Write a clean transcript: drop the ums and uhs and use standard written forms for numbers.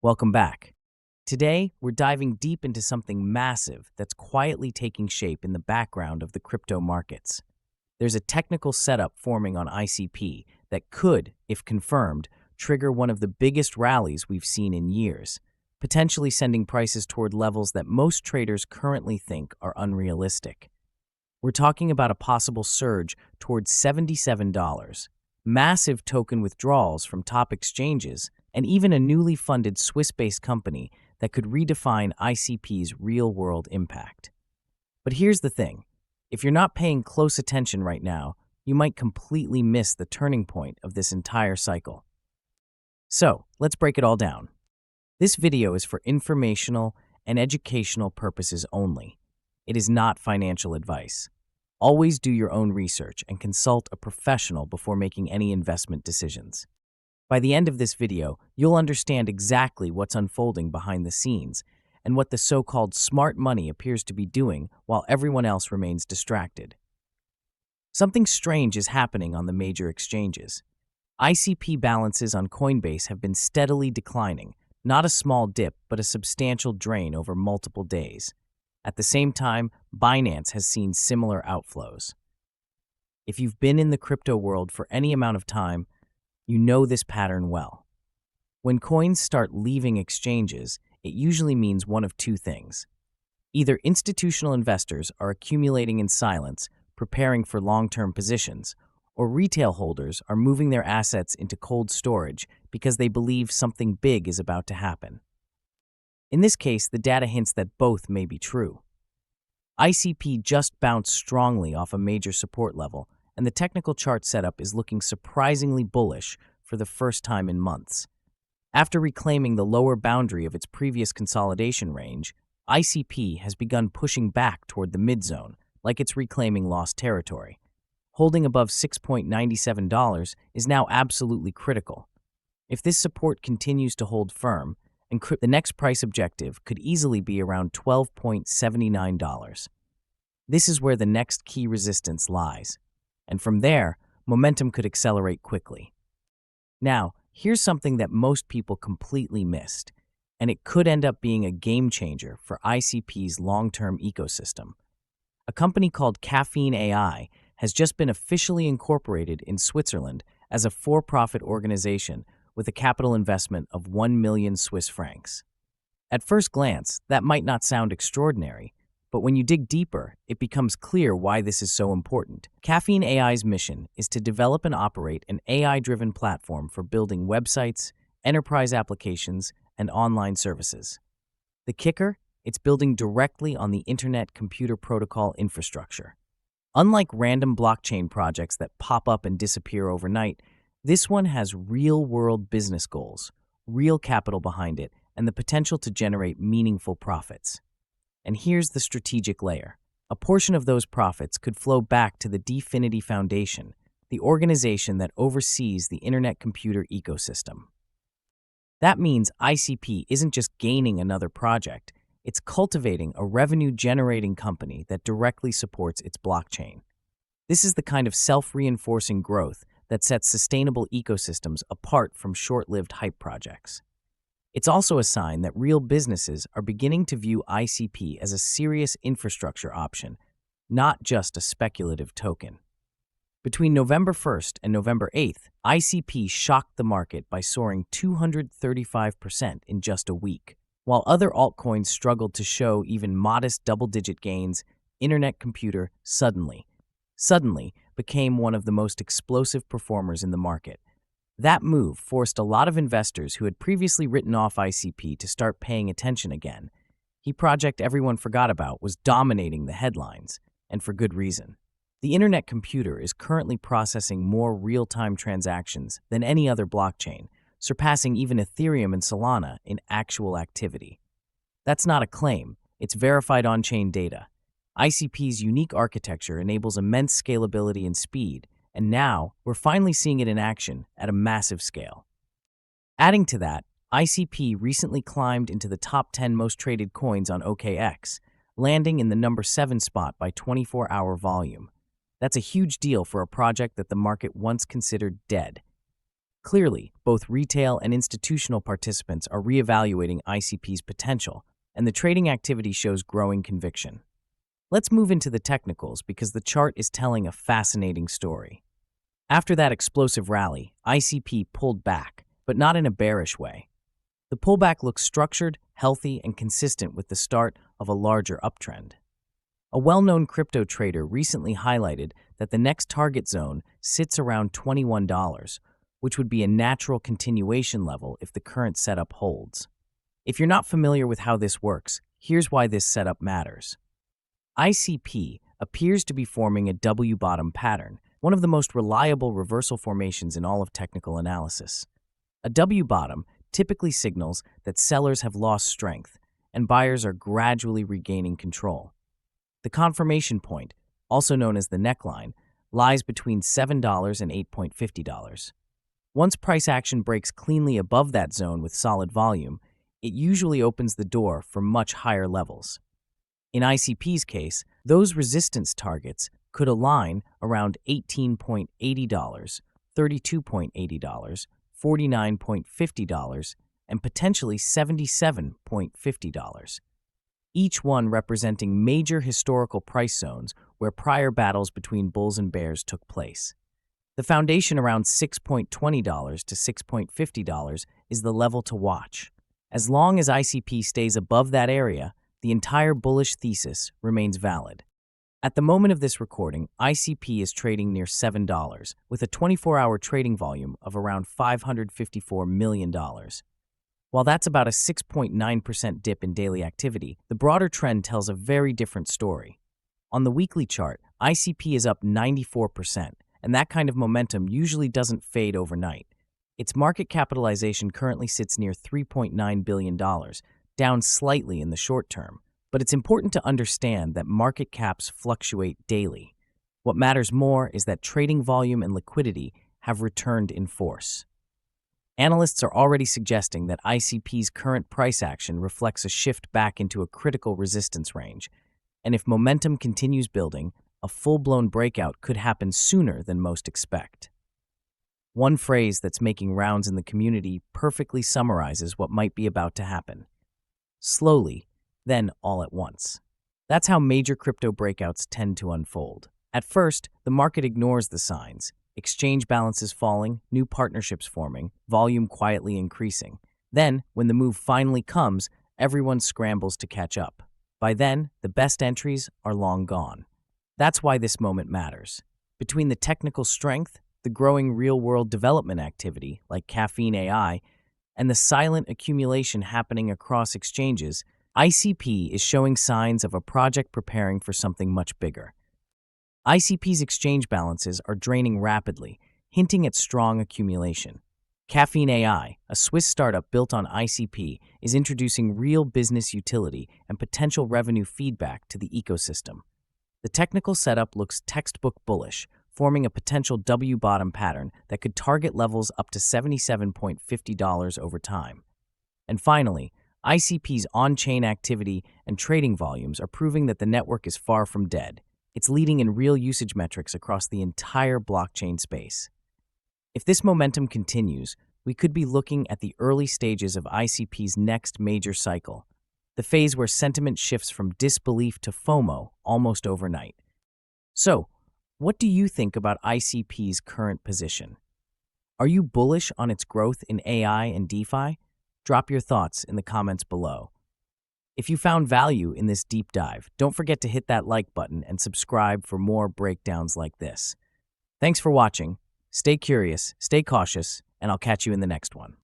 Welcome back. Today, we're diving deep into something massive that's quietly taking shape in the background of the crypto markets. There's a technical setup forming on ICP that could, if confirmed, trigger one of the biggest rallies we've seen in years, potentially sending prices toward levels that most traders currently think are unrealistic. We're talking about a possible surge towards $77, massive token withdrawals from top exchanges, and even a newly funded Swiss-based company that could redefine ICP's real-world impact. But here's the thing. If you're not paying close attention right now, you might completely miss the turning point of this entire cycle. So, let's break it all down. This video is for informational and educational purposes only. It is not financial advice. Always do your own research and consult a professional before making any investment decisions. By the end of this video, you'll understand exactly what's unfolding behind the scenes and what the so-called smart money appears to be doing while everyone else remains distracted. Something strange is happening on the major exchanges. ICP balances on Coinbase have been steadily declining, not a small dip, but a substantial drain over multiple days. At the same time, Binance has seen similar outflows. If you've been in the crypto world for any amount of time, you know this pattern well. When coins start leaving exchanges, it usually means one of two things. Either institutional investors are accumulating in silence, preparing for long-term positions, or retail holders are moving their assets into cold storage because they believe something big is about to happen. In this case, the data hints that both may be true. ICP just bounced strongly off a major support level, and the technical chart setup is looking surprisingly bullish for the first time in months. After reclaiming the lower boundary of its previous consolidation range, ICP has begun pushing back toward the mid-zone, like it's reclaiming lost territory. Holding above $6.97 is now absolutely critical. If this support continues to hold firm, the next price objective could easily be around $12.79. This is where the next key resistance lies. And from there, momentum could accelerate quickly. Now, here's something that most people completely missed, and it could end up being a game changer for ICP's long-term ecosystem. A company called Caffeine AI has just been officially incorporated in Switzerland as a for-profit organization with a capital investment of 1 million Swiss francs. At first glance, that might not sound extraordinary, but when you dig deeper, it becomes clear why this is so important. Caffeine AI's mission is to develop and operate an AI-driven platform for building websites, enterprise applications, and online services. The kicker? It's building directly on the Internet Computer Protocol infrastructure. Unlike random blockchain projects that pop up and disappear overnight, this one has real-world business goals, real capital behind it, and the potential to generate meaningful profits. And here's the strategic layer. A portion of those profits could flow back to the DFINITY Foundation, the organization that oversees the Internet computer ecosystem. That means ICP isn't just gaining another project, it's cultivating a revenue-generating company that directly supports its blockchain. This is the kind of self-reinforcing growth that sets sustainable ecosystems apart from short-lived hype projects. It's also a sign that real businesses are beginning to view ICP as a serious infrastructure option, not just a speculative token. Between November 1st and November 8th, ICP shocked the market by soaring 235% in just a week. While other altcoins struggled to show even modest double-digit gains, Internet Computer suddenly became one of the most explosive performers in the market. That move forced a lot of investors who had previously written off ICP to start paying attention again. The project everyone forgot about was dominating the headlines, and for good reason. The Internet Computer is currently processing more real-time transactions than any other blockchain, surpassing even Ethereum and Solana in actual activity. That's not a claim, it's verified on-chain data. ICP's unique architecture enables immense scalability and speed, and now we're finally seeing it in action at a massive scale. Adding to that, ICP recently climbed into the top 10 most traded coins on OKX, landing in the number 7 spot by 24-hour volume. That's a huge deal for a project that the market once considered dead. Clearly, both retail and institutional participants are reevaluating ICP's potential, and the trading activity shows growing conviction. Let's move into the technicals because the chart is telling a fascinating story. After that explosive rally, ICP pulled back, but not in a bearish way. The pullback looks structured, healthy, and consistent with the start of a larger uptrend. A well-known crypto trader recently highlighted that the next target zone sits around $21, which would be a natural continuation level if the current setup holds. If you're not familiar with how this works, here's why this setup matters. ICP appears to be forming a W-bottom pattern, one of the most reliable reversal formations in all of technical analysis. A W-bottom typically signals that sellers have lost strength and buyers are gradually regaining control. The confirmation point, also known as the neckline, lies between $7 and $8.50. Once price action breaks cleanly above that zone with solid volume, it usually opens the door for much higher levels. In ICP's case, those resistance targets could align around $18.80, $32.80, $49.50, and potentially $77.50, each one representing major historical price zones where prior battles between bulls and bears took place. The foundation around $6.20 to $6.50 is the level to watch. As long as ICP stays above that area, the entire bullish thesis remains valid. At the moment of this recording, ICP is trading near $7, with a 24-hour trading volume of around $554 million. While that's about a 6.9% dip in daily activity, the broader trend tells a very different story. On the weekly chart, ICP is up 94%, and that kind of momentum usually doesn't fade overnight. Its market capitalization currently sits near $3.9 billion, down slightly in the short term. But it's important to understand that market caps fluctuate daily. What matters more is that trading volume and liquidity have returned in force. Analysts are already suggesting that ICP's current price action reflects a shift back into a critical resistance range, and if momentum continues building, a full-blown breakout could happen sooner than most expect. One phrase that's making rounds in the community perfectly summarizes what might be about to happen. Slowly, then all at once. That's how major crypto breakouts tend to unfold. At first, the market ignores the signs. Exchange balances falling, new partnerships forming, volume quietly increasing. Then, when the move finally comes, everyone scrambles to catch up. By then, the best entries are long gone. That's why this moment matters. Between the technical strength, the growing real-world development activity, like Caffeine AI, and the silent accumulation happening across exchanges, ICP is showing signs of a project preparing for something much bigger. ICP's exchange balances are draining rapidly, hinting at strong accumulation. Caffeine AI, a Swiss startup built on ICP, is introducing real business utility and potential revenue feedback to the ecosystem. The technical setup looks textbook bullish, forming a potential W-bottom pattern that could target levels up to $77.50 over time. And finally, ICP's on-chain activity and trading volumes are proving that the network is far from dead. It's leading in real usage metrics across the entire blockchain space. If this momentum continues, we could be looking at the early stages of ICP's next major cycle, the phase where sentiment shifts from disbelief to FOMO almost overnight. So, what do you think about ICP's current position? Are you bullish on its growth in AI and DeFi? Drop your thoughts in the comments below. If you found value in this deep dive, don't forget to hit that like button and subscribe for more breakdowns like this. Thanks for watching. Stay curious, stay cautious, and I'll catch you in the next one.